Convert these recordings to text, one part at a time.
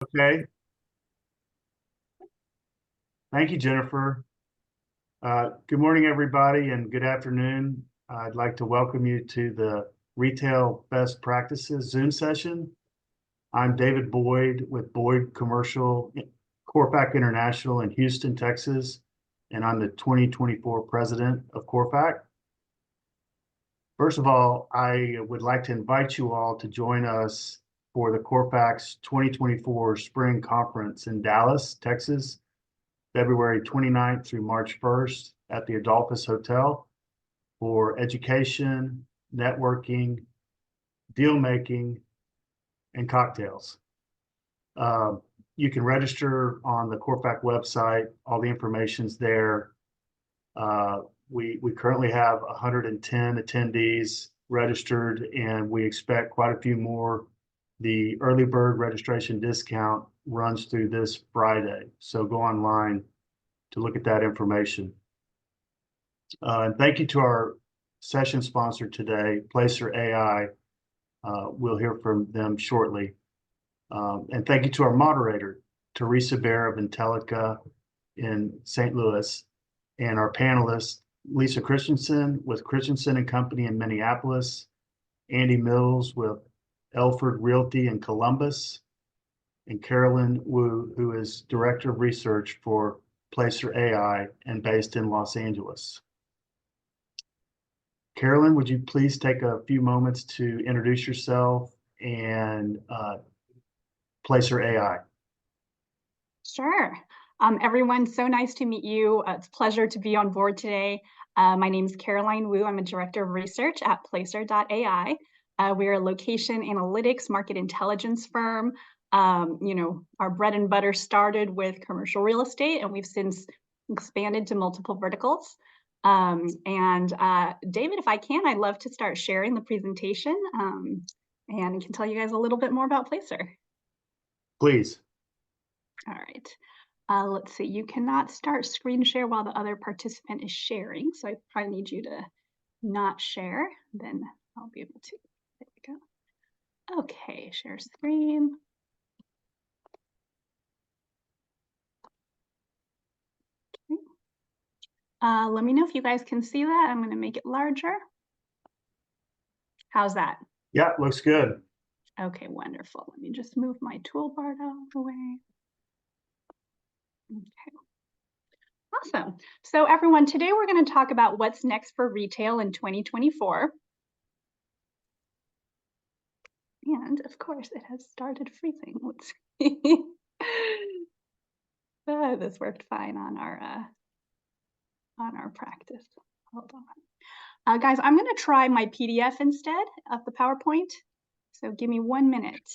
Okay. Thank you, Jennifer. Good morning, everybody, and good afternoon. I'd like to welcome you to the Retail Best Practices Zoom session. I'm David Boyd with Boyd Commercial CORFAC International in Houston, Texas, and I'm the 2024 president of CORFAC. First of all, I would like to invite you all to join us for the CORFAC's 2024 Spring Conference in Dallas, Texas, February 29th through March 1st at the Adolphus Hotel for education, networking, deal making, and cocktails. You can register on the CORFAC website. All the information's there. We currently have 110 attendees registered, and we expect quite a few more. The early bird registration discount runs through this Friday, so go online to look at that information. And thank you to our session sponsor today, Placer.ai. We'll hear from them shortly. And thank you to our moderator, Teresa Bear of Intellica in St. Louis, and our panelists, Lisa Christensen with Christensen and Company in Minneapolis, Andy Mills with Elford Realty in Columbus, and Carolyn Wu, who is Director of Research for Placer.ai and based in Los Angeles. Carolyn, would you please take a few moments to introduce yourself and Placer.ai? Sure. Everyone, so nice to meet you. It's a pleasure to be on board today. My name is Caroline Wu. I'm a Director of Research at Placer.ai. We're a location analytics market intelligence firm. Our bread and butter started with commercial real estate, and we've since expanded to multiple verticals. David, if I can, I'd love to start sharing the presentation and can tell you guys a little bit more about Placer. Please. All right. Let's see, you cannot start screen share while the other participant is sharing. So I probably need you to not share, then I'll be able to. There we go. Okay, share screen. Okay. Let me know if you guys can see that. I'm going to make it larger. How's that? Yeah, looks good. Okay, wonderful. Let me just move my toolbar out of the way. Okay. Awesome. So everyone, today we're going to talk about what's next for retail in 2024. And of course, it has started freezing. Let's see. This worked fine on our practice. Hold on. Guys, I'm going to try my PDF instead of the PowerPoint. So give me 1 minute.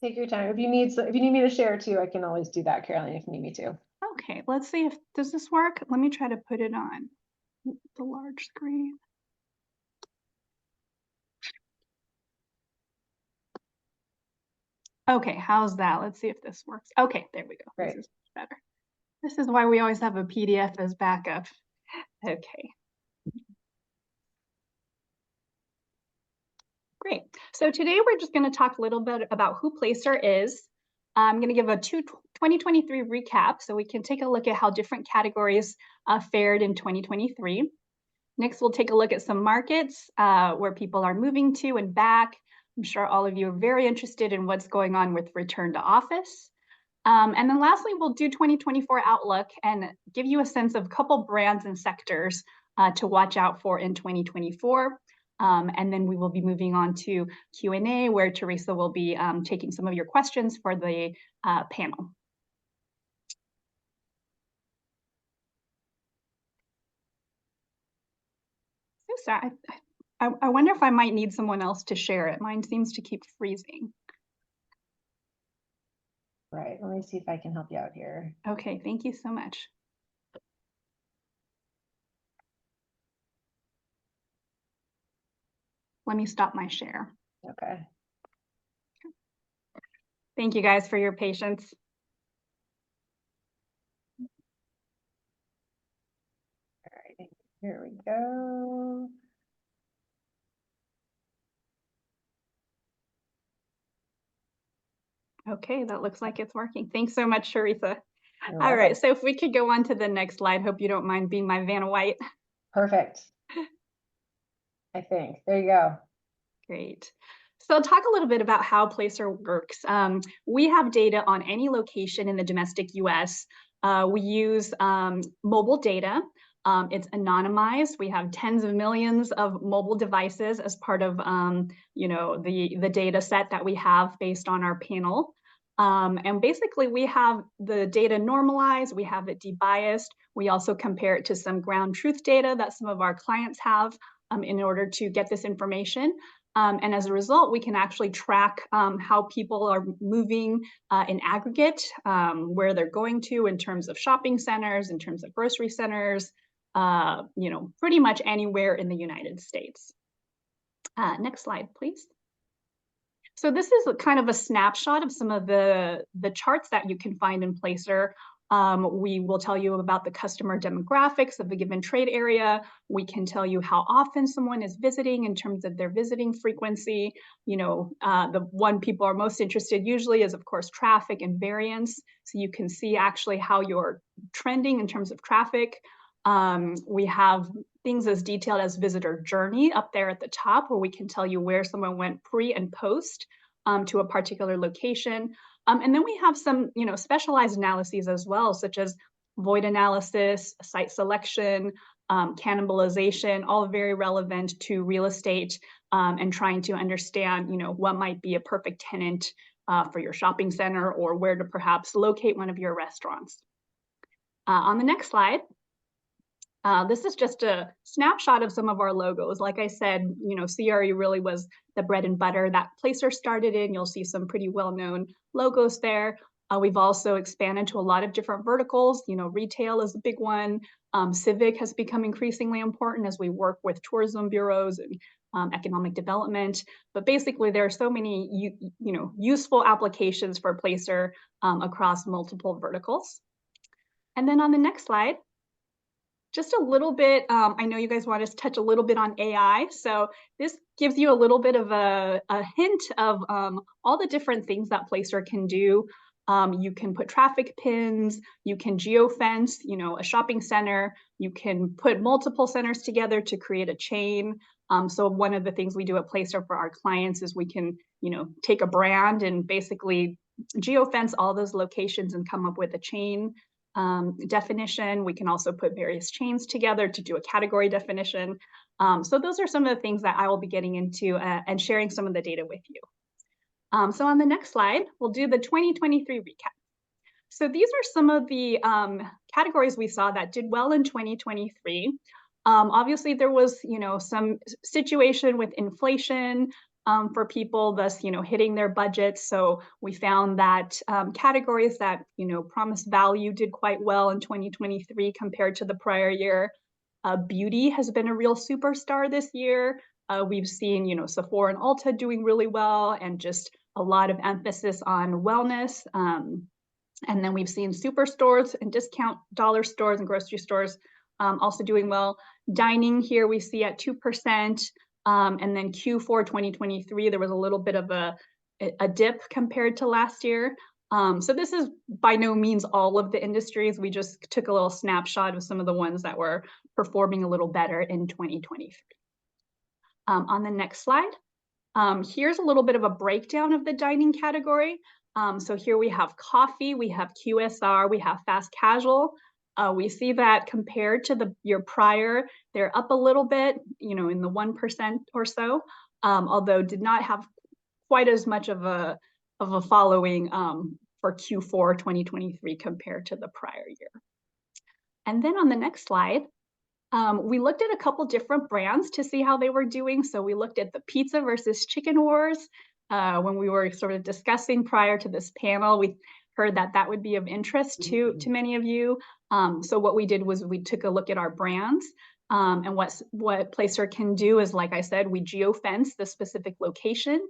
Take your time. If you need me to share too, I can always do that, Caroline, if you need me to. Okay, let's see if does this work. Let me try to put it on the large screen. Okay, how's that? Let's see if this works. Okay, there we go. Great. This is better. This is why we always have a PDF as backup. Okay. Great. So today we're just going to talk a little bit about who Placer is. I'm going to give a 2023 recap so we can take a look at how different categories fared in 2023. Next, we'll take a look at some markets where people are moving to and back. I'm sure all of you are very interested in what's going on with return to office. And then lastly, we'll do 2024 outlook and give you a sense of a couple brands and sectors to watch out for in 2024. And then we will be moving on to Q&A, where Teresa will be taking some of your questions for the panel. So sorry, I wonder if I might need someone else to share it. Mine seems to keep freezing. Right, let me see if I can help you out here. Okay, thank you so much. Let me stop my share. Okay. Thank you guys for your patience. All right. Here we go. Okay, that looks like it's working. Thanks so much, Sharitha. You're All right, welcome. so if we could go on to the next slide, hope you don't mind being my Vanna White. Perfect. I think. There you go. Great. So I'll talk a little bit about how Placer works. We have data on any location in the domestic US. We use mobile data. It's anonymized. We have tens of millions of mobile devices as part of the data set that we have based on our panel. And basically we have the data normalized, we have it debiased. We also compare it to some ground truth data that some of our clients have in order to get this information. And as a result, we can actually track how people are moving in aggregate, where they're going to in terms of shopping centers, in terms of grocery centers, pretty much anywhere in the United States. Next slide, please. So this is kind of a snapshot of some of the charts that you can find in Placer. We will tell you about the customer demographics of a given trade area. We can tell you how often someone is visiting in terms of their visiting frequency. The one people are most interested usually is, of course, traffic and variance. So you can see actually how you're trending in terms of traffic. We have things as detailed as visitor journey up there at the top, where we can tell you where someone went pre and post to a particular location. And then we have some, specialized analyses as well, such as void analysis, site selection, cannibalization, all very relevant to real estate and trying to understand, what might be a perfect tenant for your shopping center or where to perhaps locate one of your restaurants. On the next slide, this is just a snapshot of some of our logos. Like I said, CRE really was the bread and butter that Placer started in. You'll see some pretty well-known logos there. We've also expanded to a lot of different verticals. Retail is a big one. Civic has become increasingly important as we work with tourism bureaus and economic development. But basically, there are so many useful applications for Placer across multiple verticals. And then on the next slide, just a little bit, I know you guys want us to touch a little bit on AI. So this gives you a little bit of a hint of all the different things that Placer can do. You can put traffic pins, you can geofence, a shopping center, you can put multiple centers together to create a chain. So one of the things we do at Placer for our clients is we can, take a brand and basically geofence all those locations and come up with a chain definition. We can also put various chains together to do a category definition. So those are some of the things that I will be getting into and sharing some of the data with you. So on the next slide, we'll do the 2023 recap. So these are some of the categories we saw that did well in 2023. Obviously, there was, some situation with inflation for people, thus, hitting their budgets. So we found that categories that, promise value did quite well in 2023 compared to the prior year. Beauty has been a real superstar this year. We've seen, Sephora and Ulta doing really well and just a lot of emphasis on wellness. And then we've seen superstores and discount dollar stores and grocery stores also doing well. Dining here we see at 2%. And then Q4 2023, there was a little bit of a dip compared to last year. So this is by no means all of the industries. We just took a little snapshot of some of the ones that were performing a little better in 2023. On the next slide, here's a little bit of a breakdown of the dining category. So here we have coffee, we have QSR, we have fast casual. We see that compared to the year prior, they're up a little bit, in the 1% or so, although did not have quite as much of a following for Q4 2023 compared to the prior year. And then on the next slide, we looked at a couple different brands to see how they were doing. So we looked at the pizza versus chicken wars. When we were sort of discussing prior to this panel, we heard that that would be of interest to many of you. So what we did was we took a look at our brands and what Placer can do is, like I said, we geofence the specific location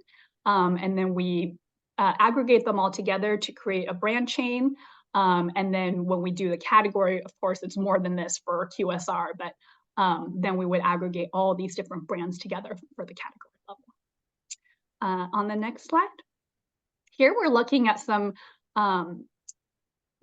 and then we aggregate them all together to create a brand chain. And then when we do the category, of course, it's more than this for QSR, but then we would aggregate all these different brands together for the category level. On the next slide, here we're looking at some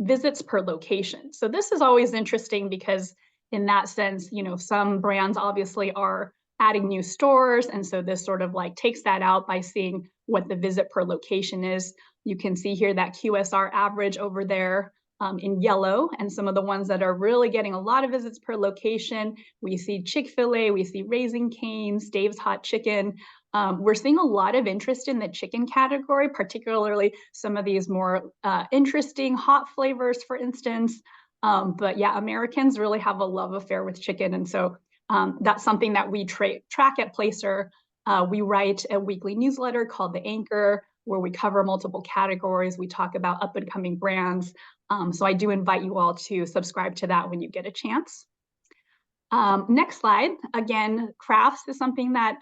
visits per location. So this is always interesting because in that sense, you know, some brands obviously are adding new stores. And so this sort of like takes that out by seeing what the visit per location is. You can see here that QSR average over there in yellow, and some of the ones that are really getting a lot of visits per location. We see Chick-fil-A, we see Raising Cane's, Dave's Hot Chicken. We're seeing a lot of interest in the chicken category, particularly some of these more interesting hot flavors, for instance. But yeah, Americans really have a love affair with chicken. And so that's something that we track at Placer. We write a weekly newsletter called The Anchor, where we cover multiple categories. We talk about up and coming brands. So I do invite you all to subscribe to that when you get a chance. Next slide. Again, crafts is something that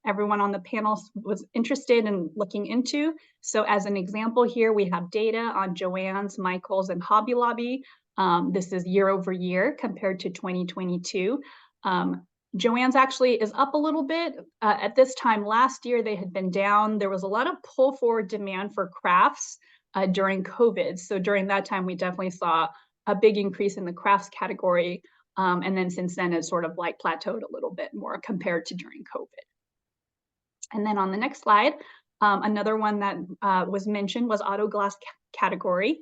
everyone on the panel was interested in looking into. So as an example here, we have data on Joann's, Michael's, and Hobby Lobby. This is year over year compared to 2022. Joann's actually is up a little bit. At this time last year, they had been down. There was a lot of pull forward demand for crafts during COVID. So during that time, we definitely saw a big increase in the crafts category. And then since then, it's sort of like plateaued a little bit more compared to during COVID. And then on the next slide, another one that was mentioned was auto glass category.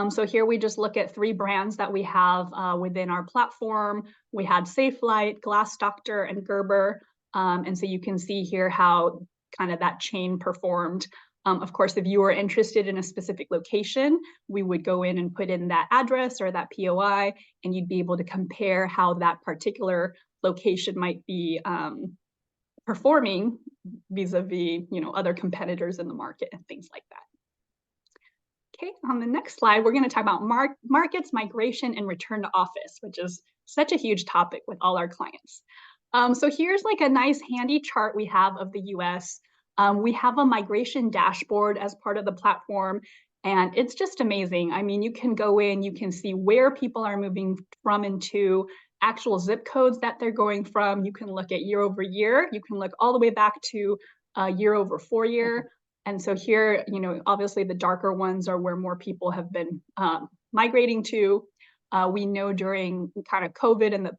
So here we just look at 3 brands that we have within our platform. We had Safelite, Glass Doctor, and Gerber. And so you can see here how kind of that chain performed. Of course, if you were interested in a specific location, we would go in and put in that address or that POI, and you'd be able to compare how that particular location might be performing vis-a-vis, you know, other competitors in the market and things like that. Okay, on the next slide, we're going to talk about markets, migration, and return to office, which is such a huge topic with all our clients. So here's like a nice handy chart we have of the US. We have a migration dashboard as part of the platform, and it's just amazing. I mean, you can go in, you can see where people are moving from and to, actual zip codes that they're going from. You can look at year over year. You can look all the way back to year over 4 year. And so here, you know, obviously the darker ones are where more people have been migrating to. We know during kind of COVID and the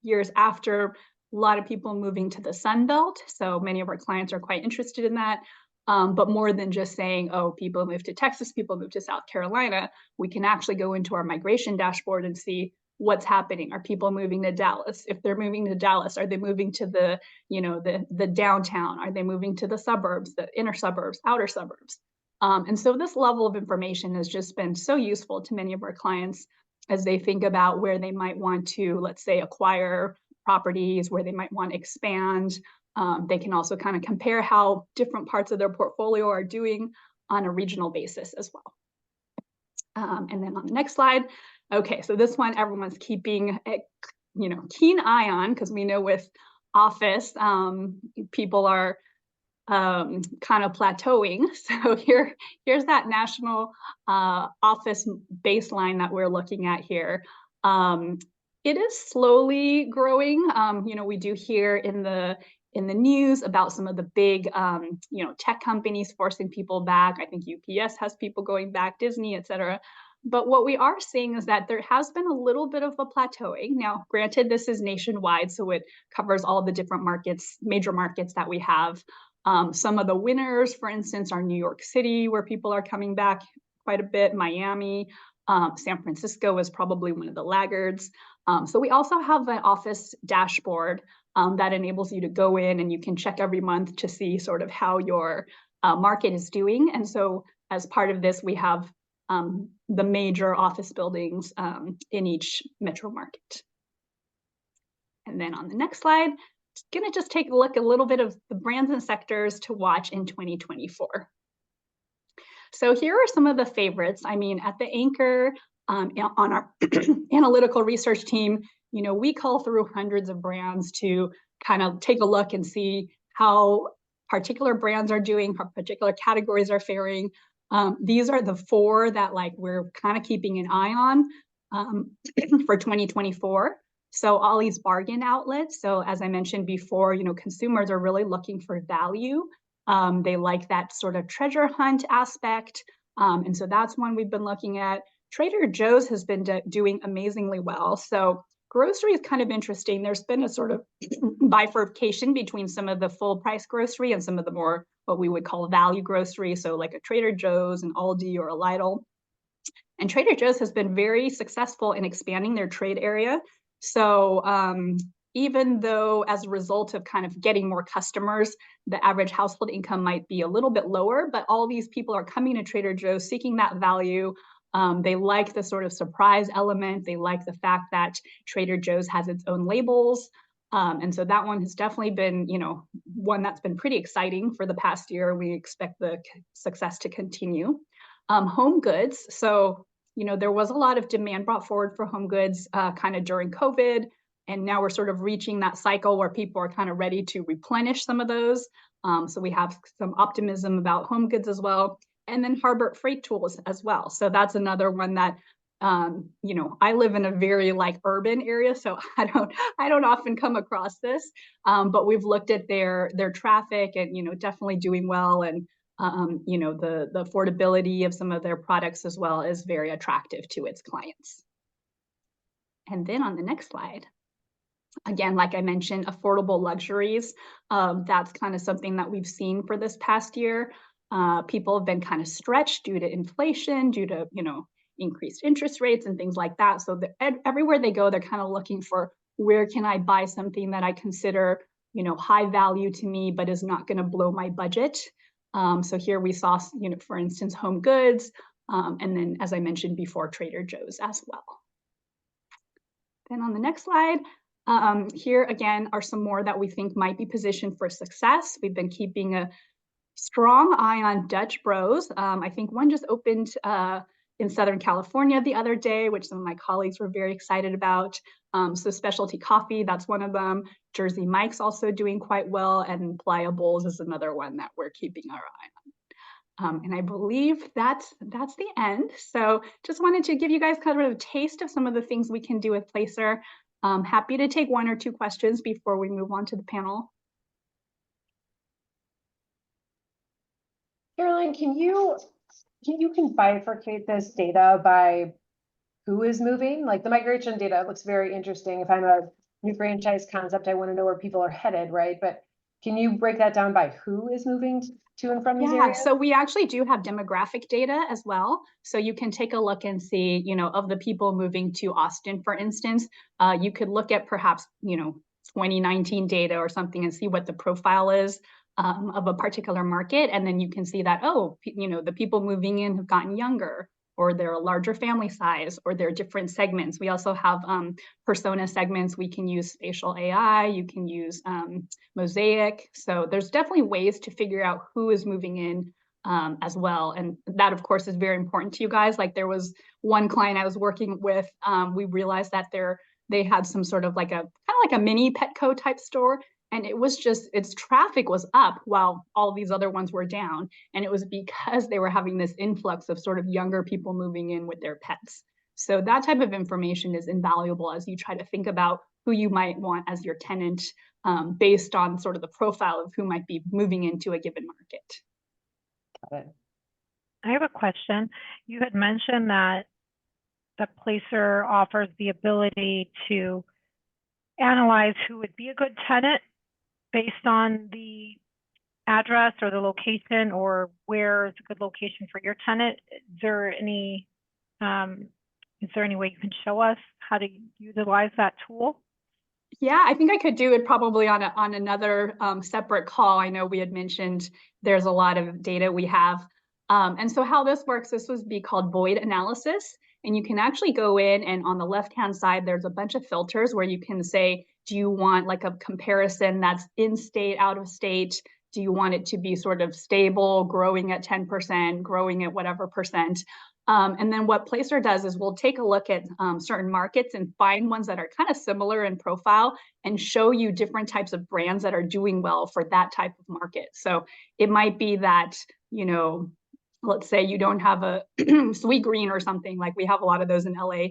years after, a lot of people moving to the Sun Belt. So many of our clients are quite interested in that. But more than just saying, oh, people moved to Texas, people moved to South Carolina, we can actually go into our migration dashboard and see what's happening. Are people moving to Dallas? If they're moving to Dallas, are they moving to the, you know, the downtown? Are they moving to the suburbs, the inner suburbs, outer suburbs? And so this level of information has just been so useful to many of our clients as they think about where they might want to, let's say, acquire properties, where they might want to expand. They can also kind of compare how different parts of their portfolio are doing on a regional basis as well. And then on the next slide, okay, so this one everyone's keeping a, you know, keen eye on, because we know with office, people are kind of plateauing. So here's that national office baseline that we're looking at here. It is slowly growing. You know, we do hear in the news about some of the big, you know, tech companies forcing people back. I think UPS has people going back, Disney, et cetera. But what we are seeing is that there has been a little bit of a plateauing. Now, granted, this is nationwide, so it covers all the different markets, major markets that we have. Some of the winners, for instance, are New York City, where people are coming back quite a bit, Miami, San Francisco is probably one of the laggards. So we also have an office dashboard that enables you to go in and you can check every month to see sort of how your market is doing. And so as part of this, we have the major office buildings in each metro market. And then on the next slide, going to just take a look at a little bit of the brands and sectors to watch in 2024. So here are some of the favorites. I mean, at the Anchor, on our analytical research team, you know, we call through hundreds of brands to kind of take a look and see how particular brands are doing, how particular categories are faring. These are the 4 that like we're kind of keeping an eye on for 2024. So all these bargain outlets. So as I mentioned before, consumers are really looking for value. They like that sort of treasure hunt aspect. And so that's one we've been looking at. Trader Joe's has been doing amazingly well. So grocery is kind of interesting. There's been a sort of bifurcation between some of the full price grocery and some of the more what we would call value grocery. So like a Trader Joe's, an Aldi, or a Lidl. And Trader Joe's has been very successful in expanding their trade area. So even though as a result of kind of getting more customers, the average household income might be a little bit lower, but all these people are coming to Trader Joe's seeking that value. They like the sort of surprise element. They like the fact that Trader Joe's has its own labels. And so that one has definitely been, one that's been pretty exciting for the past year. We expect the success to continue. Home goods. So, there was a lot of demand brought forward for home goods kind of during COVID. And now we're sort of reaching that cycle where people are kind of ready to replenish some of those. So we have some optimism about home goods as well. And then Harbor Freight Tools as well. So that's another one that, I live in a very urban area, so I don't often come across this. But we've looked at their traffic and, definitely doing well. And the affordability of some of their products as well is very attractive to its clients. And then on the next slide, again, like I mentioned, affordable luxuries. That's kind of something that we've seen for this past year. People have been kind of stretched due to inflation, due to, increased interest rates and things like that. So everywhere they go, they're kind of looking for, where can I buy something that I consider, high value to me, but is not going to blow my budget. So here we saw, for instance, home goods, and then, as I mentioned before, Trader Joe's as well. Then on the next slide, here again are some more that we think might be positioned for success. We've been keeping a strong eye on Dutch Bros. I think one just opened in Southern California the other day, which some of my colleagues were very excited about. So specialty coffee, that's one of them. Jersey Mike's also doing quite well, and Pliables is another one that we're keeping our eye on. And I believe that's the end. So just wanted to give you guys kind of a taste of some of the things we can do with Placer. Happy to take one or two questions before we move on to the panel. Caroline, can you bifurcate this data by who is moving? Like the migration data looks very interesting. If I'm a new franchise concept, I want to know where people are headed, right? But can you break that down by who is moving to and from these areas? So we actually do have demographic data as well. So you can take a look and see, of the people moving to Austin, for instance, you could look at perhaps, 2019 data or something and see what the profile is of a particular market. And then you can see that, the people moving in have gotten younger, or they're a larger family size, or they're different segments. We also have persona segments. We can use spatial AI, you can use Mosaic. So there's definitely ways to figure out who is moving in as well. And that, of course, is very important to you guys. Like there was one client I was working with, we realized that they had some sort of kind of like a mini Petco type store. And it was just, its traffic was up while all these other ones were down. And it was because they were having this influx of sort of younger people moving in with their pets. So that type of information is invaluable as you try to think about who you might want as your tenant based on sort of the profile of who might be moving into a given market. Got it. I have a question. You had mentioned that the Placer offers the ability to analyze who would be a good tenant based on the address or the location, or where is a good location for your tenant. Is there any way you can show us how to utilize that tool? Yeah, I think I could do it probably on another separate call. I know we had mentioned there's a lot of data we have. And so how this works, this would be called void analysis. And you can actually go in, and on the left-hand side, there's a bunch of filters where you can say, do you want like a comparison that's in state, out of state? Do you want it to be sort of stable, growing at 10%, growing at whatever percent? And then what Placer does is we'll take a look at certain markets and find ones that are kind of similar in profile and show you different types of brands that are doing well for that type of market. So it might be that, let's say you don't have a Sweet Green or something, like we have a lot of those in LA.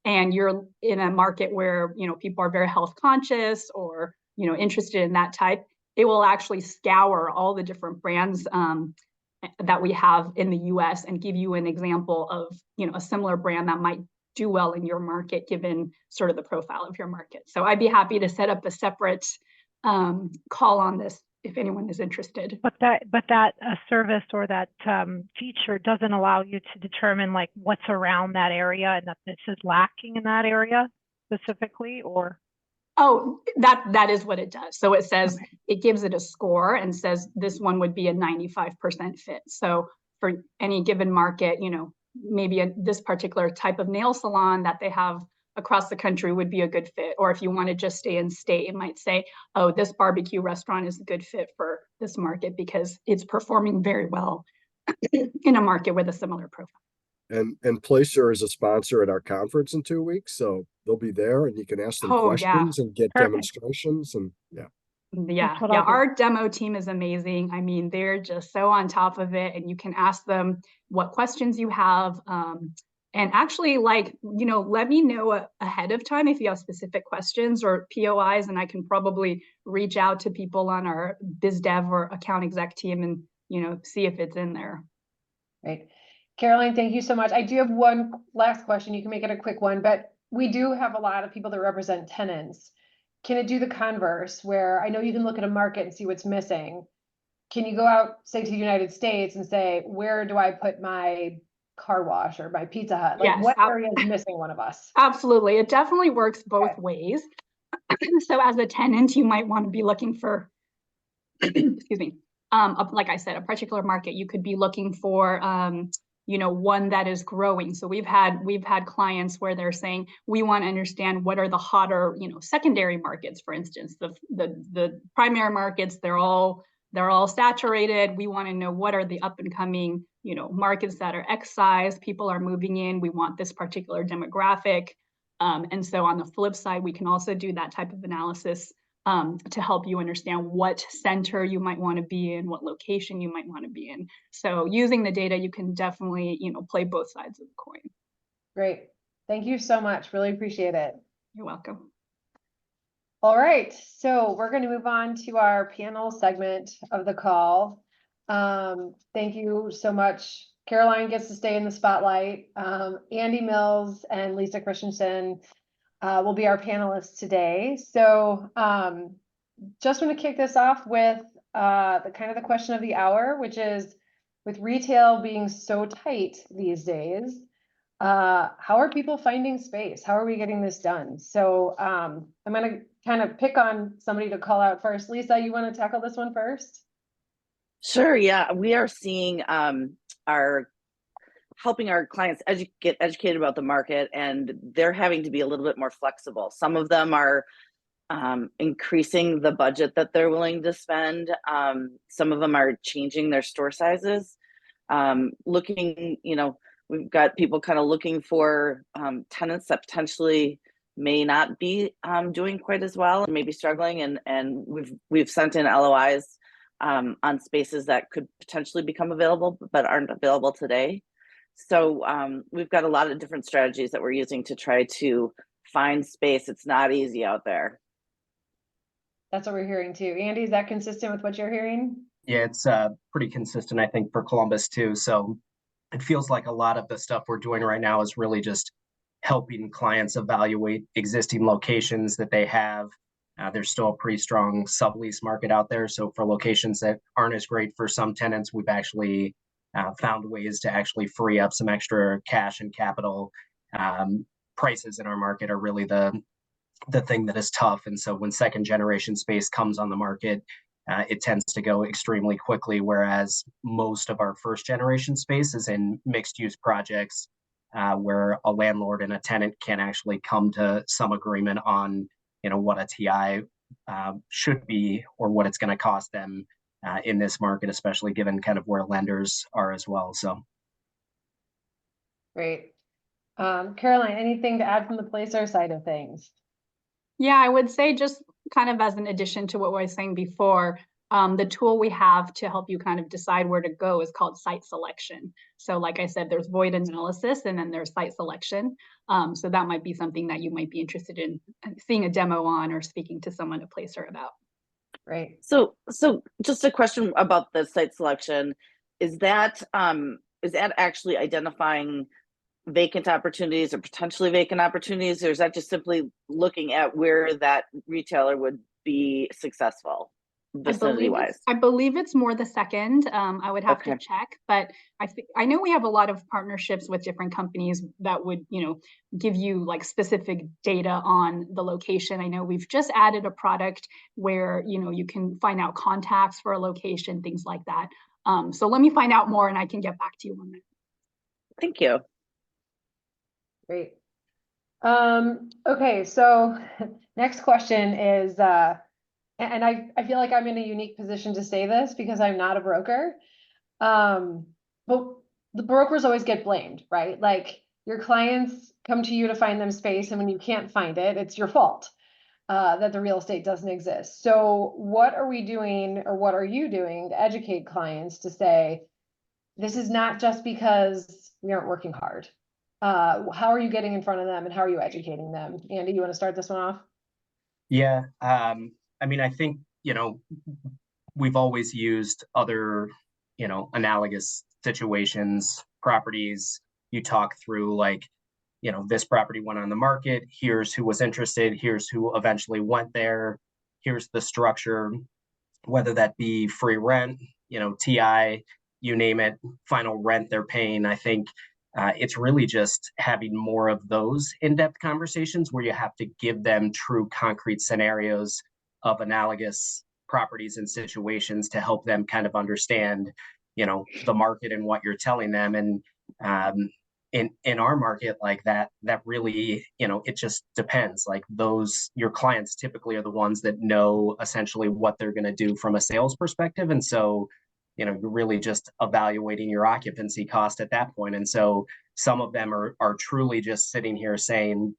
and you're in a market where, you know, people are very health conscious or, you know, interested in that type, it will actually scour all the different brands that we have in the US and give you an example of, you know, a similar brand that might do well in your market, given sort of the profile of your market. So I'd be happy to set up a separate call on this if anyone is interested. But that service or that feature doesn't allow you to determine like what's around that area and that this is lacking in that area specifically, or? Oh, that is what it does. So it says, okay, it gives it a score and says this one would be a 95% fit. So for any given market, you know, maybe this particular type of nail salon that they have across the country would be a good fit. Or if you want to just stay in state, it might say, oh, this barbecue restaurant is a good fit for this market because it's performing very well in a market with a similar profile. And Placer is a sponsor at our conference in 2 weeks, so they'll be there and you can ask them questions and get demonstrations and Yeah, our demo team is amazing. I mean, they're just so on top of it, and you can ask them what questions you have. And actually, like, you know, let me know ahead of time if you have specific questions or POIs, and I can probably reach out to people on our biz dev or account exec team and, you know, see if it's in there. Right. Caroline, thank you so much. I do have one last question. You can make it a quick one, but we do have a lot of people that represent tenants. Can it do the converse where I know you can look at a market and see what's missing? Can you go out, say, to the United States and say, where do I put my car wash or my Pizza Hut? Like, yes, what area is missing one of us? Absolutely. It definitely works both ways. So as a tenant, you might want to be looking for, excuse me, like I said, a particular market. You could be looking for, you know, one that is growing. So we've had clients where they're saying, we want to understand what are the hotter, you know, secondary markets, for instance. The primary markets, they're all saturated. We want to know what are the up and coming, you know, markets that are X size, people are moving in. We want this particular demographic. And so on the flip side, we can also do that type of analysis to help you understand what center you might want to be in, what location you might want to be in. So using the data, you can definitely, you know, play both sides of the coin. Great. Thank you so much. Really appreciate it. You're welcome. All right. So we're going to move on to our panel segment of the call. Thank you so much. Caroline gets to stay in the spotlight. Andy Mills and Lisa Christensen will be our panelists today. So just want to kick this off with the question of the hour, which is, with retail being so tight these days, how are people finding space? How are we getting this done? So I'm going to kind of pick on somebody to call out first. Lisa, you want to tackle this one first? Sure. Yeah, we are seeing helping our clients get educated about the market, and they're having to be a little bit more flexible. Some of them are increasing the budget that they're willing to spend. Some of them are changing their store sizes. Looking, you know, we've got people kind of looking for tenants that potentially may not be doing quite as well and maybe struggling, and we've sent in LOIs on spaces that could potentially become available but aren't available today. So we've got a lot of different strategies that we're using to try to find space. It's not easy out there. That's what we're hearing too. Andy, is that consistent with what you're hearing? Yeah, it's pretty consistent, I think, for Columbus too. So it feels like a lot of the stuff we're doing right now is really just helping clients evaluate existing locations that they have. There's still a pretty strong sublease market out there. So for locations that aren't as great for some tenants, we've actually found ways to actually free up some extra cash and capital. Prices in our market are really the thing that is tough. And so when second generation space comes on the market, it tends to go extremely quickly, whereas most of our first generation space is in mixed use projects where a landlord and a tenant can actually come to some agreement on, you know, what a TI should be or what it's going to cost them in this market, especially given kind of where lenders are as well. So great. Caroline, anything to add from the Placer side of things? Yeah, I would say just kind of as an addition to what I was saying before, The tool we have to help you kind of decide where to go is called site selection. So like I said, there's void analysis and then there's site selection. So that might be something that you might be interested in seeing a demo on or speaking to someone at Placer about. Right. So just a question about the site selection. Is that actually identifying vacant opportunities or potentially vacant opportunities, or is that just simply looking at where that retailer would be successful vicinity wise? I believe it's more the second. I would have to check, but I know we have a lot of partnerships with different companies that would, give you like specific data on the location. I know we've just added a product where, you can find out contacts for a location, things like that. So let me find out more and I can get back to you on that. Thank you. Great. Okay, so next question is, and I feel like I'm in a unique position to say this because I'm not a broker. But the brokers always get blamed, right? Like your clients come to you to find them space, and when you can't find it, it's your fault that the real estate doesn't exist. So what are we doing, or what are you doing to educate clients to say, this is not just because we aren't working hard? How are you getting in front of them and how are you educating them? Andy, you want to start this one off? Yeah. I mean, I think, we've always used other, analogous situations, properties. You talk through like, this property went on the market. Here's who was interested. Here's who eventually went there. Here's the structure, whether that be free rent, TI, you name it, final rent they're paying. I think it's really just having more of those in-depth conversations where you have to give them true concrete scenarios of analogous properties and situations to help them kind of understand, the market and what you're telling them. And in our market like that really, it just depends. Like your clients typically are the ones that know essentially what they're going to do from a sales perspective. And so you're really just evaluating your occupancy cost at that point. And so some of them are truly just sitting here saying,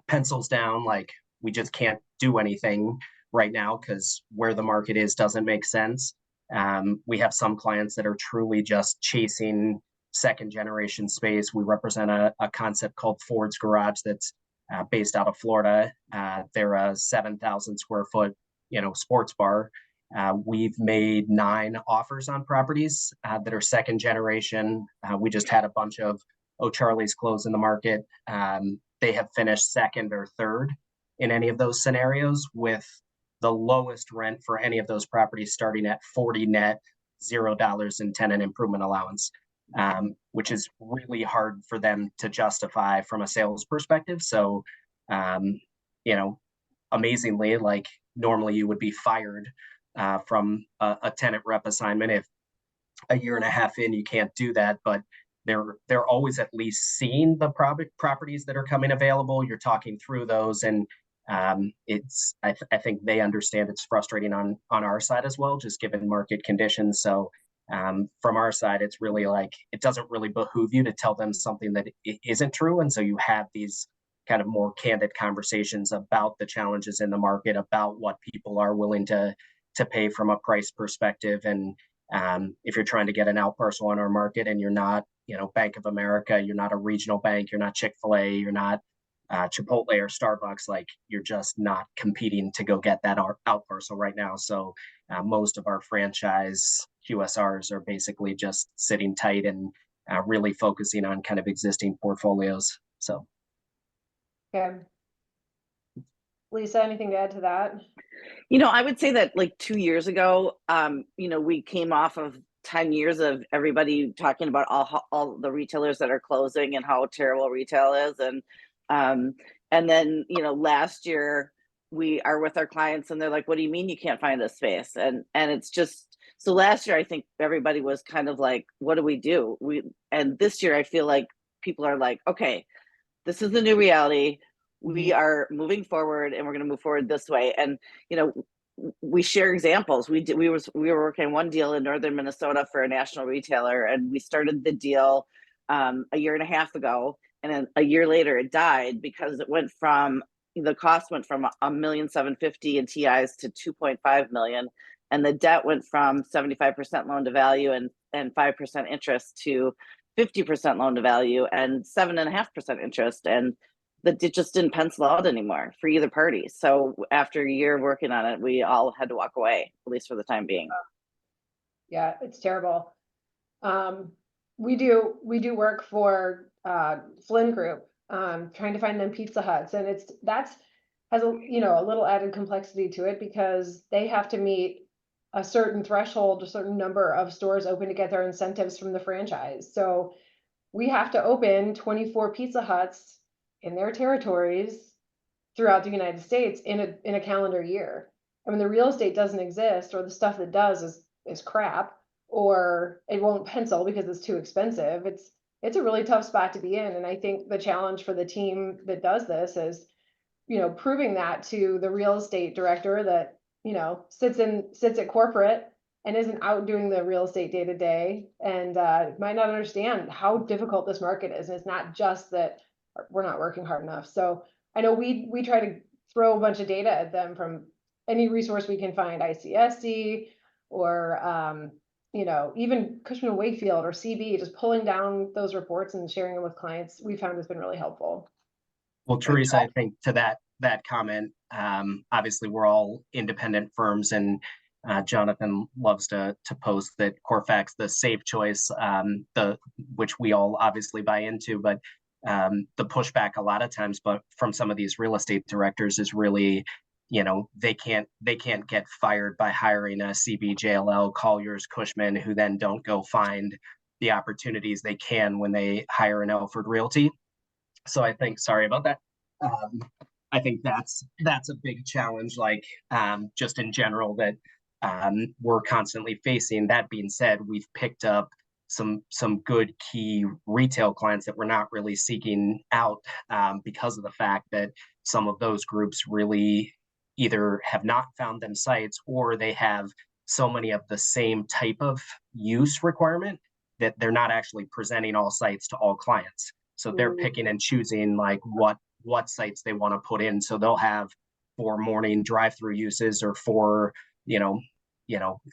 pencils down, like we just can't do anything right now because where the market is doesn't make sense. We have some clients that are truly just chasing second generation space. We represent a concept called Ford's Garage that's based out of Florida. They're a 7,000 square foot, sports bar. We've made 9 offers on properties that are second generation. We just had a bunch of O'Charlie's close in the market. They have finished second or third in any of those scenarios, with the lowest rent for any of those properties starting at 40 net, $0 in tenant improvement allowance, which is really hard for them to justify from a sales perspective. So, amazingly, like normally you would be fired from a tenant rep assignment if a year and a half in you can't do that, but they're always at least seeing the properties that are coming available. You're talking through those, and I think they understand it's frustrating on our side as well, just given market conditions. So from our side, it's really like it doesn't really behoove you to tell them something that isn't true, and so you have these kind of more candid conversations about the challenges in the market, about what people are willing to pay from a price perspective. And if you're trying to get an out parcel on our market and you're not, Bank of America, you're not a regional bank, you're not Chick-fil-A, you're not Chipotle or Starbucks, like you're just not competing to go get that out parcel right now. So most of our franchise QSRs are basically just sitting tight and really focusing on kind of existing portfolios. So. Okay. Lisa, anything to add to that? I would say that like 2 years ago, we came off of 10 years of everybody talking about all the retailers that are closing and how terrible retail is. And then, last year we are with our clients and they're like, what do you mean you can't find this space? And it's just, so last year, I think everybody was kind of like, what do we do? And this year I feel like people are like, okay, this is the new reality. We are moving forward and we're going to move forward this way. And, we share examples. We were working on one deal in northern Minnesota for a national retailer, and we started the deal a year and a half ago, and then a year later it died because it went from the cost went from $1,750,000 in TIs to 2.5 million, and the debt went from 75% loan to value and 5% interest to 50% loan to value and 7.5% interest, and that it just didn't pencil out anymore for either party. So after a year of working on it, we all had to walk away, at least for the time being. Yeah, it's terrible. We do work for Flynn Group, trying to find them Pizza Huts, and has a little added complexity to it because they have to meet a certain threshold, a certain number of stores open to get their incentives from the franchise. So we have to open 24 Pizza Huts in their territories throughout the United States in a calendar year. I mean, the real estate doesn't exist, or the stuff that does is crap, or it won't pencil because it's too expensive. It's a really tough spot to be in. And I think the challenge for the team that does this is, proving that to the real estate director that, sits at corporate and isn't out doing the real estate day to day, and might not understand how difficult this market is. And it's not just that we're not working hard enough. So I know we try to throw a bunch of data at them from any resource we can find, ICSC or even Cushman & Wakefield or CB, just pulling down those reports and sharing them with clients, we found has been really helpful. Well, Teresa, I think to that comment, obviously we're all independent firms, and Jonathan loves to post that CORFAC's the safe choice, which we all obviously buy into, but the pushback a lot of times, but from some of these real estate directors is really, they can't get fired by hiring a CB, JLL, Colliers, Cushman, who then don't go find the opportunities they can when they hire an Alford Realty. So I think, sorry about that. I think that's a big challenge, just in general, that we're constantly facing. That being said, we've picked up some good key retail clients that we're not really seeking out because of the fact that some of those groups really either have not found them sites, or they have so many of the same type of use requirement that they're not actually presenting all sites to all clients. So they're picking and choosing what sites they want to put in. So they'll have 4 morning drive-through uses, or 4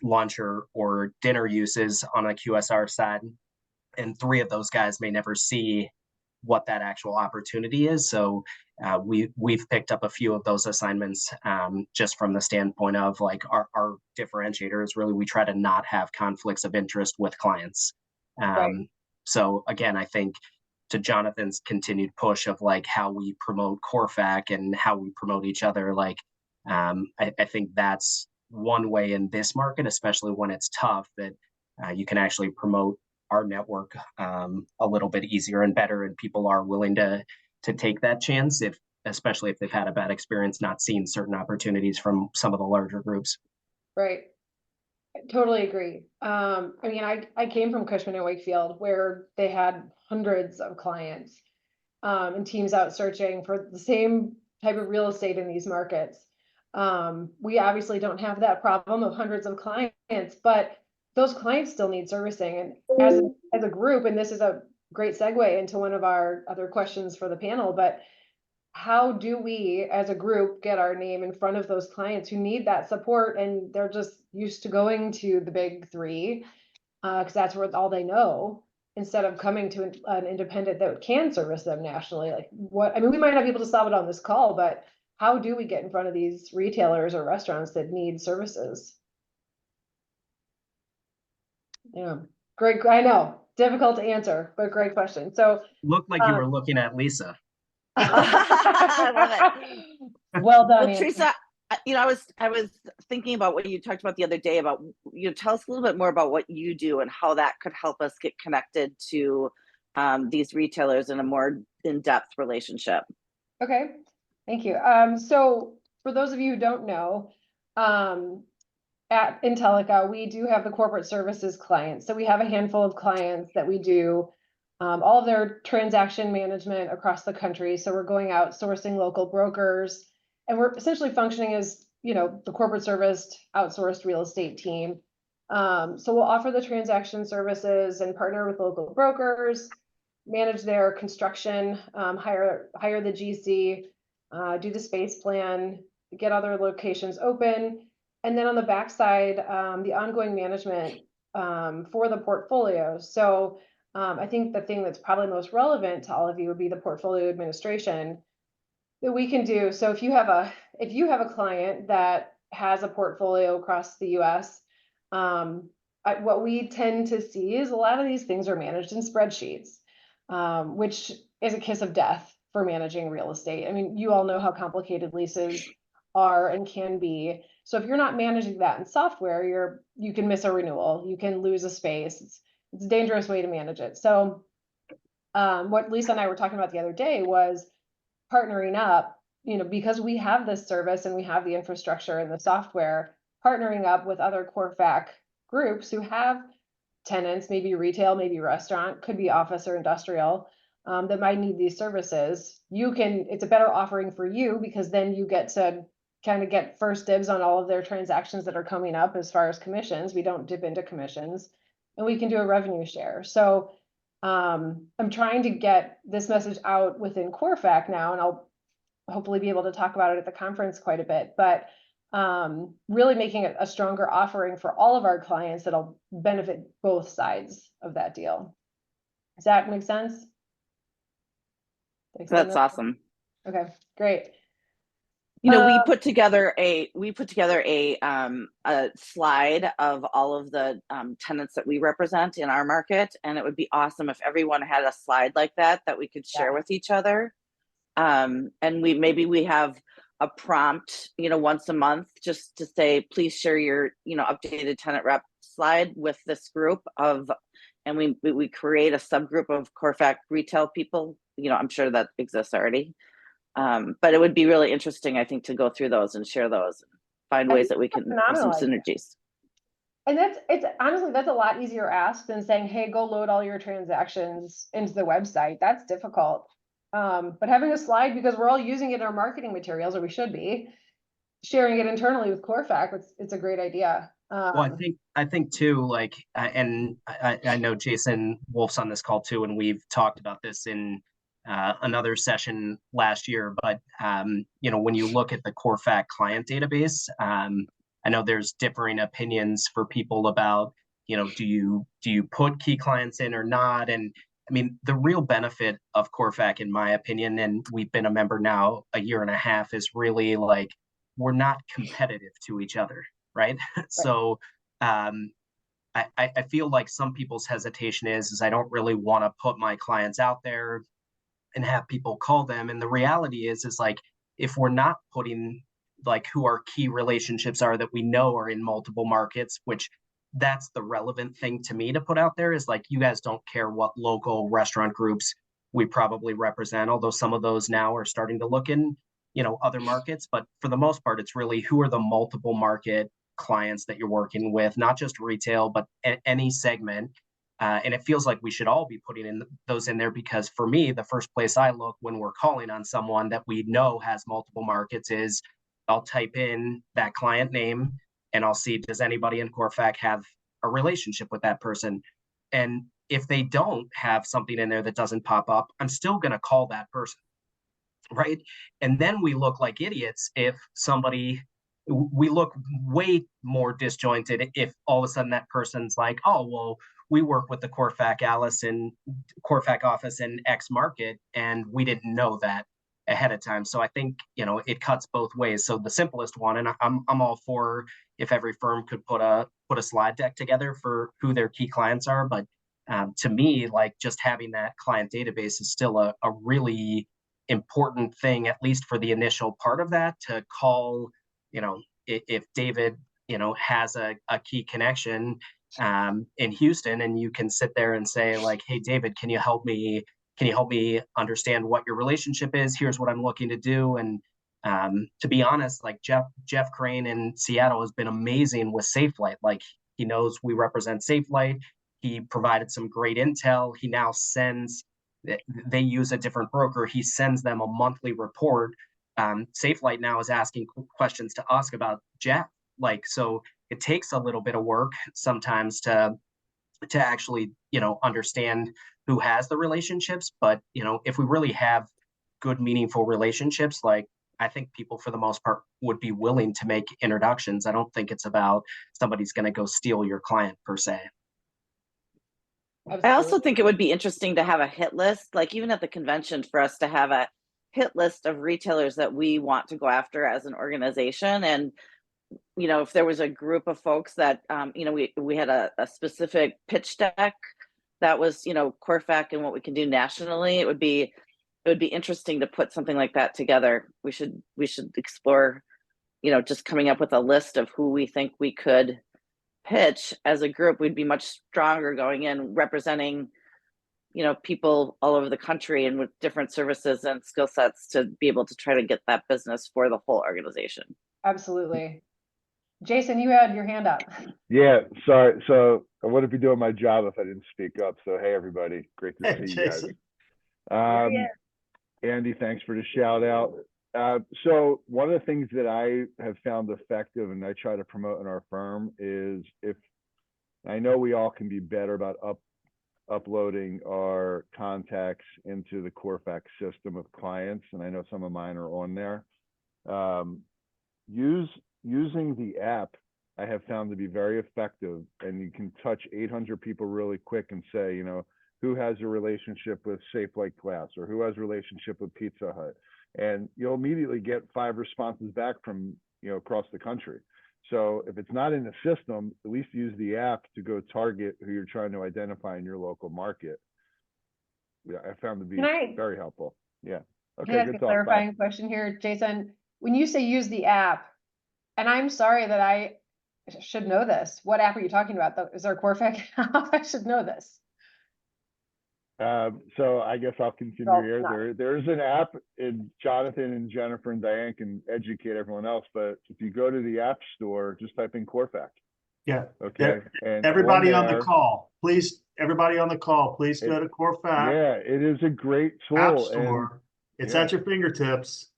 lunch or dinner uses on a QSR side, and 3 of those guys may never see what that actual opportunity is. So we've picked up a few of those assignments just from the standpoint of our differentiator is really we try to not have conflicts of interest with clients. Right. So again, I think to Jonathan's continued push of how we promote CORFAC and how we promote each other, I think that's one way in this market, especially when it's tough, that you can actually promote our network a little bit easier and better, and people are willing to take that chance, especially if they've had a bad experience not seeing certain opportunities from some of the larger groups. Right. I totally agree. I came from Cushman & Wakefield, where they had hundreds of clients and teams out searching for the same type of real estate in these markets. We obviously don't have that problem of hundreds of clients, but those clients still need servicing. And as a group, and this is a great segue into one of our other questions for the panel, but how do we as a group get our name in front of those clients who need that support, and they're just used to going to the big 3 because that's where all they know, instead of coming to an independent that can service them nationally? We might not be able to solve it on this call, but how do we get in front of these retailers or restaurants that need services? Yeah, great. I know, difficult to answer, but great question. So looked like you were looking at Lisa. I love it. Well done, well, Teresa. I was thinking about what you talked about the other day about, tell us a little bit more about what you do and how that could help us get connected to these retailers in a more in-depth relationship. Okay, thank you. So for those of you who don't know, at Intellica, we do have the corporate services clients. So we have a handful of clients that we do all of their transaction management across the country. So we're going out sourcing local brokers, and we're essentially functioning as, the corporate serviced outsourced real estate team. So we'll offer the transaction services and partner with local brokers, manage their construction, hire the GC, do the space plan, get other locations open. And then on the backside, the ongoing management for the portfolio. So I think the thing that's probably most relevant to all of you would be the portfolio administration that we can do. So if you have a client that has a portfolio across the US, what we tend to see is a lot of these things are managed in spreadsheets, which is a kiss of death for managing real estate. I mean, you all know how complicated leases are and can be. So if you're not managing that in software, you can miss a renewal, you can lose a space. It's a dangerous way to manage it. So what Lisa and I were talking about the other day was partnering up, because we have this service and we have the infrastructure and the software, partnering up with other CORFAC groups who have tenants, maybe retail, maybe restaurant, could be office or industrial, that might need these services. It's a better offering for you because then you get to kind of get first dibs on all of their transactions that are coming up as far as commissions. We don't dip into commissions, and we can do a revenue share. So I'm trying to get this message out within CORFAC now, and I'll hopefully be able to talk about it at the conference quite a bit, but really making it a stronger offering for all of our clients that'll benefit both sides of that deal. Does that make sense? That's awesome. Okay, great. We put together a slide of all of the tenants that we represent in our market, and it would be awesome if everyone had a slide like that we could share with each other. And we have a prompt, once a month, just to say, please share your, updated tenant rep slide with this group and we create a subgroup of CORFAC retail people. I'm sure that exists already. But it would be really interesting, I think, to go through those and share those, find ways that we can have some synergies. And honestly, that's a lot easier ask than saying, hey, go load all your transactions into the website. That's difficult. But having a slide, because we're all using it in our marketing materials, or we should be, sharing it internally with CORFAC, it's a great idea. Well, I think too, like, and I know Jason Wolf's on this call too, and we've talked about this in another session last year, but when you look at the CORFAC client database, I know there's differing opinions for people about, do you put key clients in or not? And I mean, the real benefit of CORFAC, in my opinion, and we've been a member now a year and a half, is really like, we're not competitive to each other, right? So I feel like some people's hesitation is I don't really want to put my clients out there and have people call them. And the reality is like, if we're not putting like who our key relationships are that we know are in multiple markets, which that's the relevant thing to me to put out there, is like, you guys don't care what local restaurant groups we probably represent, although some of those now are starting to look in, other markets. But for the most part, it's really who are the multiple market clients that you're working with, not just retail, but any segment. And it feels like we should all be putting those in there, because for me, the first place I look when we're calling on someone that we know has multiple markets is I'll type in that client name and I'll see, does anybody in CORFAC have a relationship with that person? And if they don't have something in there that doesn't pop up, I'm still going to call that person, right? And then we look like idiots if we look way more disjointed if all of a sudden that person's like, oh, well, we work with the CORFAC office in X market, and we didn't know that ahead of time. So I think, it cuts both ways. So the simplest one, and I'm all for if every firm could put a slide deck together for who their key clients are. But to me, like, just having that client database is still a really important thing, at least for the initial part of that, to call, if David, has a key connection in Houston, and you can sit there and say like, hey, David, can you help me understand what your relationship is? Here's what I'm looking to do. And to be honest, like Jeff Crane in Seattle has been amazing with SafeLight. Like, he knows we represent SafeLight. He provided some great intel. He now they use a different broker. He sends them a monthly report. SafeLight now is asking questions to us about Jeff. Like, so it takes a little bit of work sometimes to actually, understand who has the relationships. But, if we really have good, meaningful relationships, like, I think people for the most part would be willing to make introductions. I don't think it's about somebody's going to go steal your client per se. Absolutely. I also think it would be interesting to have a hit list, like even at the convention, for us to have a hit list of retailers that we want to go after as an organization. And, you know, if there was a group of folks that, you know, we had a specific pitch deck that was, you know, CORFAC and what we can do nationally, it would be interesting to put something like that together. We should explore, you know, just coming up with a list of who we think we could pitch as a group. We'd be much stronger going in representing, you know, people all over the country and with different services and skill sets to be able to try to get that business for the whole organization. Absolutely. Jason, you had your hand up. Yeah, sorry. So I wouldn't be doing my job if I didn't speak up. So hey, everybody, great to see you guys. Andy, thanks for the shout out. So one of the things that I have found effective and I try to promote in our firm is, if I know we all can be better about uploading our contacts into the CORFAC system of clients, and I know some of mine are on there. Using the app, I have found to be very effective, and you can touch 800 people really quick and say, you know, who has a relationship with Safe Like Glass, or who has a relationship with Pizza Hut, and you'll immediately get 5 responses back from, you know, across the country. So if it's not in the system, at least use the app to go target who you're trying to identify in your local market. Yeah, I found to be very helpful. Yeah. Okay. Can I ask a clarifying question here, Jason? When you say use the app, and I'm sorry that I should know this, what app are you talking about? Is there a CORFAC app? I should know this. So I guess I'll continue here. There's an app, and Jonathan and Jennifer and Diane can educate everyone else, but if you go to the App Store, just type in CORFAC. Yeah. Okay. And everybody on the call, please, everybody on the call, please go to CORFAC. Yeah, it is a great tool. App Store. It's at your fingertips.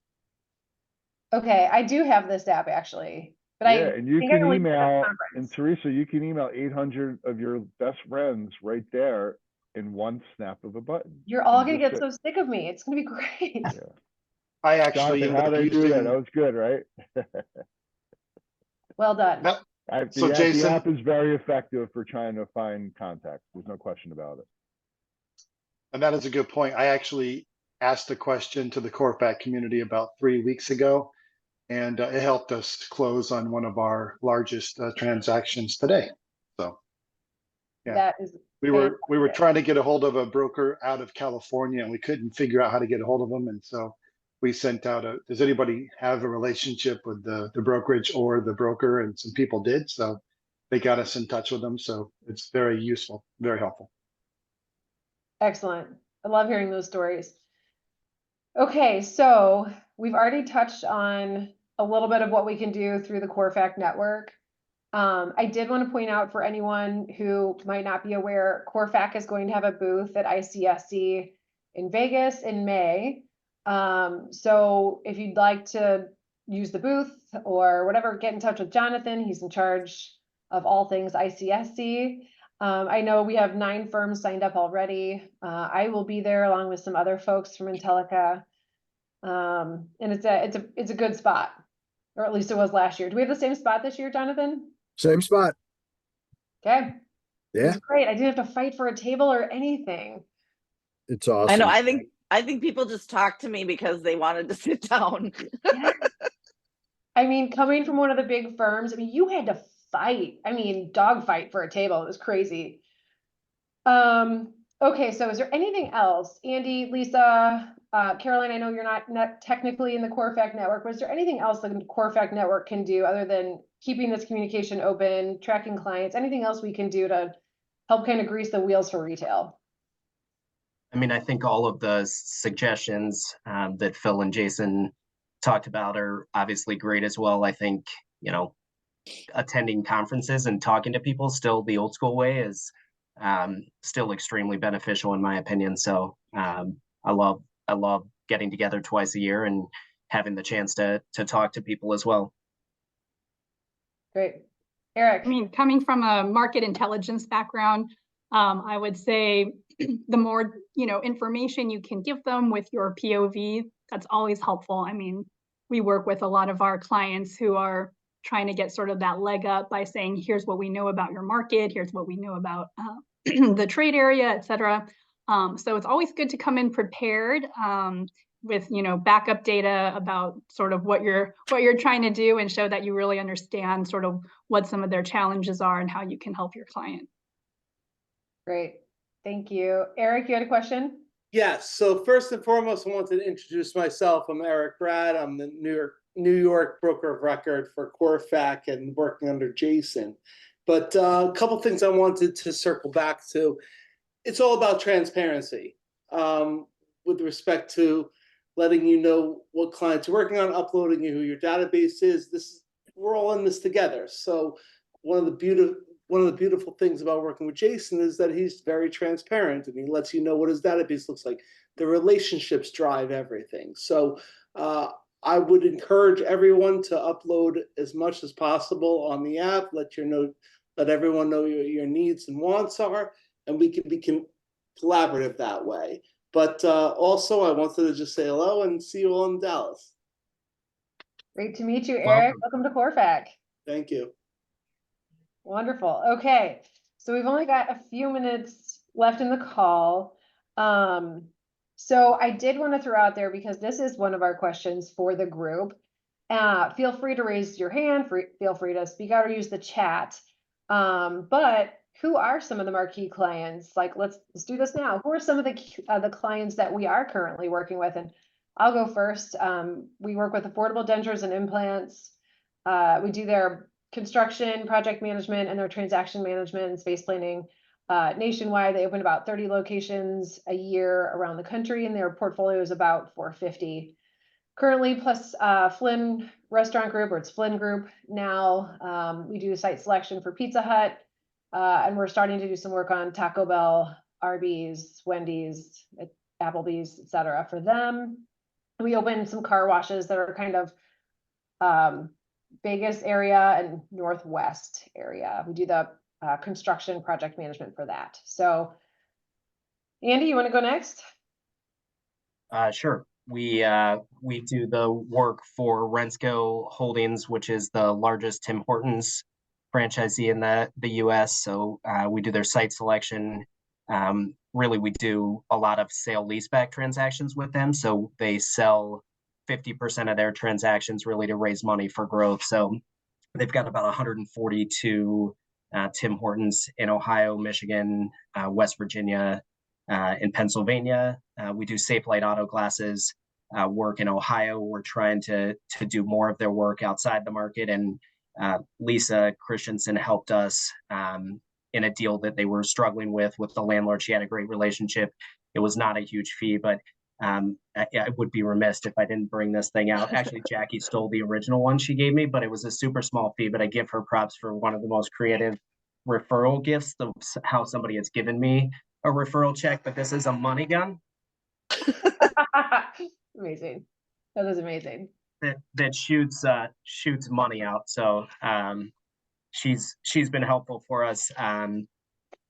Okay, I do have this app actually. But and you can email, and Teresa, you can email 800 of your best friends right there in one snap of a button. You're all gonna get so sick of me. It's gonna be great. Yeah. I actually Jonathan, how they do that? That was good, right? Well done. The app is very effective for trying to find contacts. There's no question about it. And that is a good point. I actually asked a question to the CORFAC community about 3 weeks ago, and it helped us close on one of our largest transactions today. So yeah, that is we were trying to get a hold of a broker out of California, and we couldn't figure out how to get a hold of them. And so we sent out does anybody have a relationship with the brokerage or the broker? And some people did. So they got us in touch with them. So it's very useful, very helpful. Excellent. I love hearing those stories. Okay, so we've already touched on a little bit of what we can do through the CORFAC network. I did want to point out, for anyone who might not be aware, CORFAC is going to have a booth at ICSC in Vegas in May. So if you'd like to use the booth or whatever, get in touch with Jonathan. He's in charge of all things ICSC. I know we have 9 firms signed up already. I will be there along with some other folks from Intellica. And it's a good spot, or at least it was last year. Do we have the same spot this year, Jonathan? Same spot. Okay. Yeah. It's great. I didn't have to fight for a table or anything. It's awesome. I know. I think people just talked to me because they wanted to sit down. Yeah. I mean, coming from one of the big firms, I mean, you had to fight. I mean, dog fight for a table. It was crazy. Okay, so is there anything else? Andy, Lisa, Caroline, I know you're not technically in the CORFAC network, but is there anything else that the CORFAC network can do other than keeping this communication open, tracking clients, anything else we can do to help kind of grease the wheels for retail? I mean, I think all of the suggestions that Phil and Jason talked about are obviously great as well. I think, you know, attending conferences and talking to people still the old school way is still extremely beneficial in my opinion. So I love getting together twice a year and having the chance to talk to people as well. Great. Eric. I mean, coming from a market intelligence background, I would say the more, you know, information you can give them with your POV, that's always helpful. I mean, we work with a lot of our clients who are trying to get sort of that leg up by saying, here's what we know about your market, here's what we know about the trade area, et cetera. So it's always good to come in prepared with, you know, backup data about sort of what you're trying to do, and show that you really understand sort of what some of their challenges are and how you can help your client. Great. Thank you. Eric, you had a question? Yes. So first and foremost, I wanted to introduce myself. I'm Eric Brad. I'm the New York broker of record for CORFAC and working under Jason. But a couple things I wanted to circle back to. It's all about transparency with respect to letting you know what clients you're working on, uploading you who your database is. We're all in this together. So one of the beautiful things about working with Jason is that he's very transparent and he lets you know what his database looks like. The relationships drive everything. So I would encourage everyone to upload as much as possible on the app. Let everyone know your needs and wants are, and we can be collaborative that way. But also, I wanted to just say hello and see you all in Dallas. Great to meet you, Eric. Welcome to CORFAC. Thank you. Wonderful. Okay, so we've only got a few minutes left in the call. So I did want to throw out there, because this is one of our questions for the group. Feel free to raise your hand, feel free to speak out or use the chat. But who are some of the marquee clients? Like, let's do this now. Who are some of the clients that we are currently working with? And I'll go first. We work with Affordable Dentures and Implants. We do their construction, project management, and their transaction management and space planning nationwide. They open about 30 locations a year around the country, and their portfolio is about 450 currently, plus Flynn Restaurant Group, or it's Flynn Group now. We do site selection for Pizza Hut, and we're starting to do some work on Taco Bell, Arby's, Wendy's, Applebee's, et cetera, for them. We opened some car washes that are kind of Vegas area and Northwest area. We do the construction project management for that. So Andy, you want to go next? Sure. We do the work for Rensco Holdings, which is the largest Tim Hortons franchisee in the US. So we do their site selection. Really, we do a lot of sale leaseback transactions with them. So they sell 50% of their transactions really to raise money for growth. So they've got about 142 Tim Hortons in Ohio, Michigan, West Virginia, in Pennsylvania. We do Safe Light Auto Glasses work in Ohio. We're trying to do more of their work outside the market. And Lisa Christensen helped us in a deal that they were struggling with the landlord. She had a great relationship. It was not a huge fee, but I would be remiss if I didn't bring this thing out. Actually, Jackie stole the original one she gave me, but it was a super small fee. But I give her props for one of the most creative referral gifts of how somebody has given me a referral check. But this is a money gun. Amazing. That is amazing. That shoots money out. So she's been helpful for us.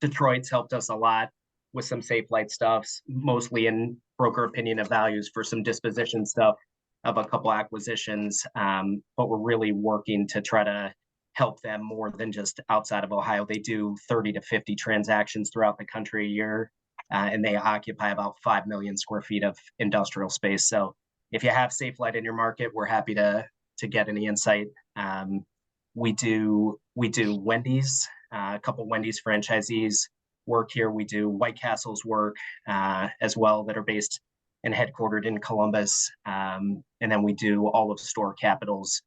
Detroit's helped us a lot with some Safe Light stuffs, mostly in broker opinion of values for some disposition stuff of a couple acquisitions. But we're really working to try to help them more than just outside of Ohio. They do 30 to 50 transactions throughout the country a year, and they occupy about 5 million square feet of industrial space. So if you have Safe Light in your market, we're happy to get any insight. We do Wendy's, a couple Wendy's franchisees work here. We do White Castle's work as well, that are based and headquartered in Columbus. And then we do all of Store Capital's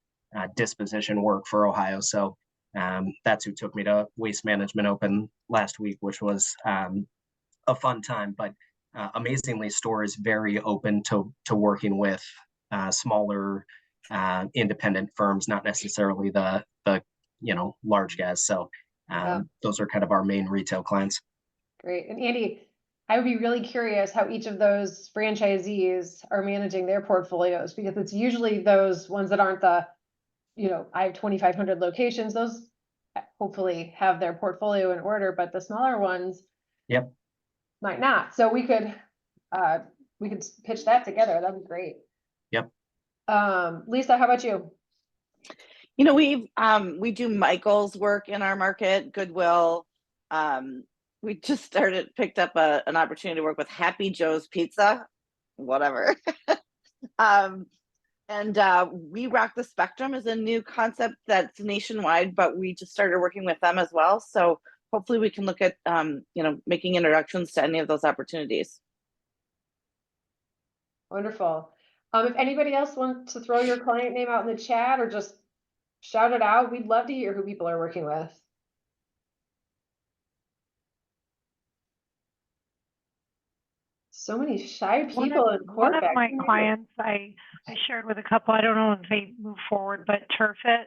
disposition work for Ohio. So that's who took me to Waste Management Open last week, which was a fun time. But amazingly, Store is very open to working with smaller independent firms, not necessarily the large guys. So those are kind of our main retail clients. Great. And Andy, I would be really curious how each of those franchisees are managing their portfolios, because it's usually those ones that aren't the, I have 2,500 locations. Those hopefully have their portfolio in order, but the smaller ones might not. So we could pitch that together. That'd be great. Yep. Lisa, how about you? You know, we do Michael's work in our market, Goodwill. We just picked up an opportunity to work with Happy Joe's Pizza, whatever. And We Rock the Spectrum is a new concept that's nationwide, but we just started working with them as well. So hopefully we can look at, making introductions to any of those opportunities. Wonderful. If anybody else wants to throw your client name out in the chat or just shout it out, we'd love to hear who people are working with. So many shy people in One of CORFAC. my clients, I shared with a couple, I don't know if they move forward, but Turfit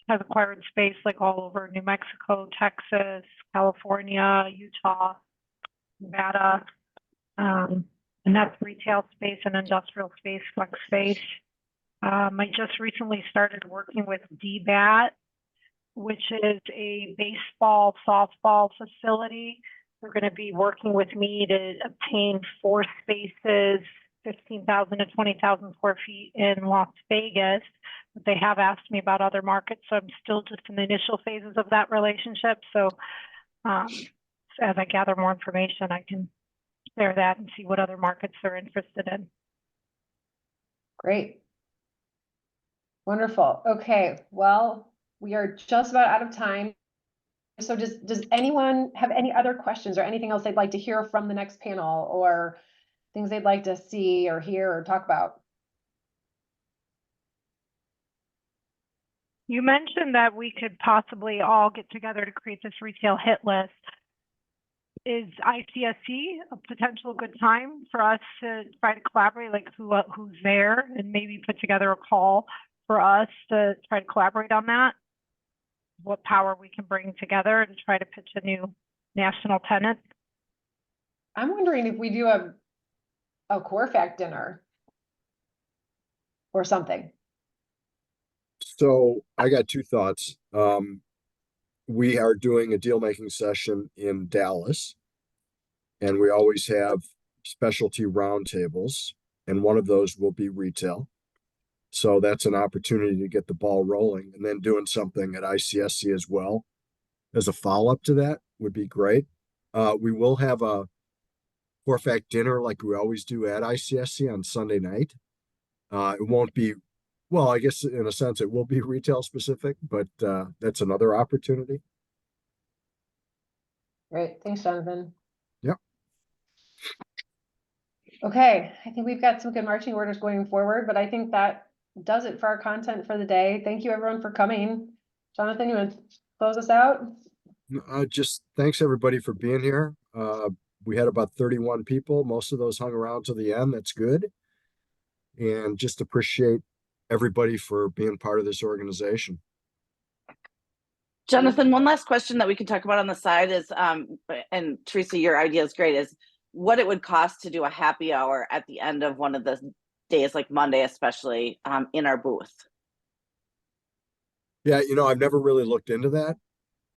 has acquired space like all over New Mexico, Texas, California, Utah, Nevada. And that's retail space and industrial space, flex space. I just recently started working with DBAT, which is a baseball, softball facility. They're going to be working with me to obtain 4 spaces, 15,000 to 20,000 square feet in Las Vegas. But they have asked me about other markets, so I'm still just in the initial phases of that relationship. So as I gather more information, I can share that and see what other markets they're interested in. Great. Wonderful. Okay, well, we are just about out of time. So does anyone have any other questions or anything else they'd like to hear from the next panel, or things they'd like to see or hear or talk about? You mentioned that we could possibly all get together to create this retail hit list. Is ICSC a potential good time for us to try to collaborate, like who's there, and maybe put together a call for us to try to collaborate on that? What power we can bring together and try to pitch a new national tenant? I'm wondering if we do a CORFAC dinner or something. So I got 2 thoughts. We are doing a deal making session in Dallas, and we always have specialty roundtables, and one of those will be retail. So that's an opportunity to get the ball rolling, and then doing something at ICSC as well as a follow-up to that would be great. We will have a CORFAC dinner like we always do at ICSC on Sunday night. It won't be, well, I guess in a sense it will be retail specific, but that's another opportunity. Great. Thanks, Jonathan. Yep. Okay, I think we've got some good marching orders going forward, but I think that does it for our content for the day. Thank you everyone for coming. Jonathan, you want to close us out? Just thanks everybody for being here. We had about 31 people. Most of those hung around to the end. That's good. And just appreciate everybody for being part of this organization. Jonathan, one last question that we can talk about on the side is, and Teresa, your idea is great, is what it would cost to do a happy hour at the end of one of the days, like Monday, especially in our booth. Yeah, I've never really looked into that.